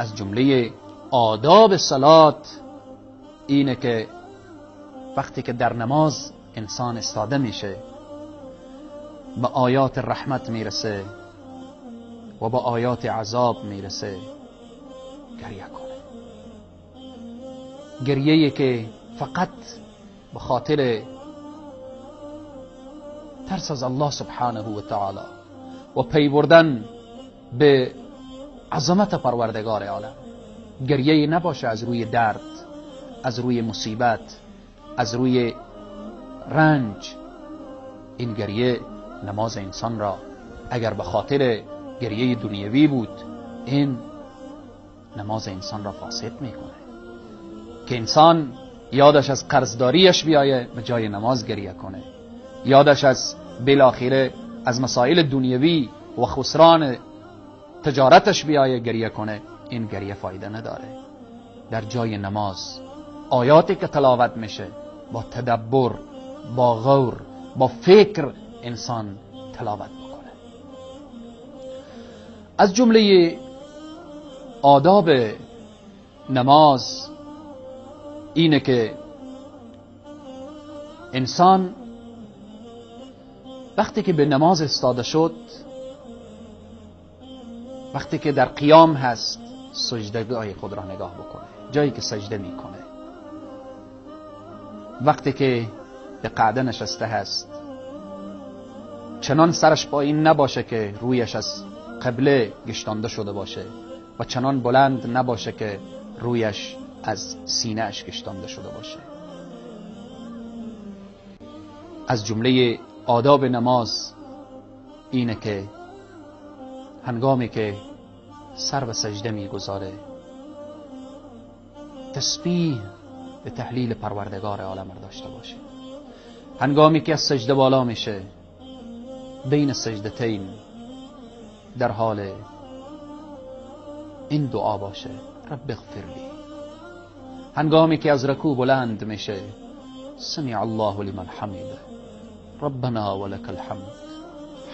از جمله آداب صلات اینه که وقتی که در نماز انسان استاده میشه به آیات رحمت میرسه و با آیات عذاب میرسه گریه کنه. گریه‌ای که فقط به خاطر ترس از الله سبحانه و تعالی و پی بردن به عظمت پروردگار عالم، گریه‌ای نباشه از روی درد، از روی مصیبت، از روی رنج. این گریه نماز انسان را اگر به خاطر گریه دنیوی بود، این نماز انسان را فاسد میکنه. که انسان یادش از قرضداریش بیایه به جای نماز گریه کنه، یادش از بالاخره از مسائل دنیوی و خسران تجارتش بیایه گریه کنه، این گریه فایده نداره. در جای نماز آیاتی که تلاوت میشه با تدبر، با غور، با فکر انسان تلاوت بکنه. از جمله آداب نماز اینه که انسان وقتی که به نماز استاده شد، وقتی که در قیام هست، سجدگاه خود را نگاه بکنه، جایی که سجده میکنه. وقتی که به قعده نشسته هست، چنان سرش پایین نباشه که رویش از قبله گشتانده شده باشه و چنان بلند نباشه که رویش از سینه اش گشتانده شده باشه. از جمله آداب نماز اینه که هنگامی که سر به سجده میگذاره، تسبیح به تحلیل پروردگار عالم داشته باشه. هنگامی که از سجده بالا میشه، بین سجدتین در حال این دعا باشه: رب اغفر لی. هنگامی که از رکوع بلند میشه، سمع الله لمن حمده ربنا ولك الحمد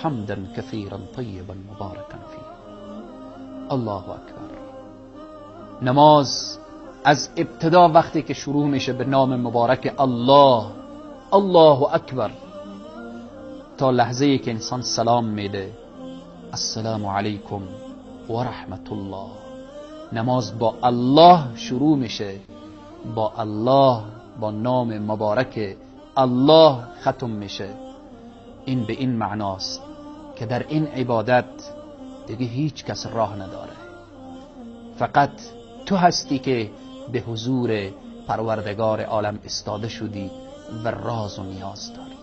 حمدا كثيرا طيبا مباركا فيه. الله اکبر. نماز از ابتدا وقتی که شروع میشه به نام مبارک الله، الله اکبر، تا لحظه‌ای که انسان سلام میده: السلام علیکم و رحمت الله. نماز با الله شروع میشه، با الله، با نام مبارک الله ختم میشه. این به این معناست که در این عبادت دیگه هیچ کس راه نداره، فقط تو هستی که به حضور پروردگار عالم استاده شدی و راز و نیاز داری.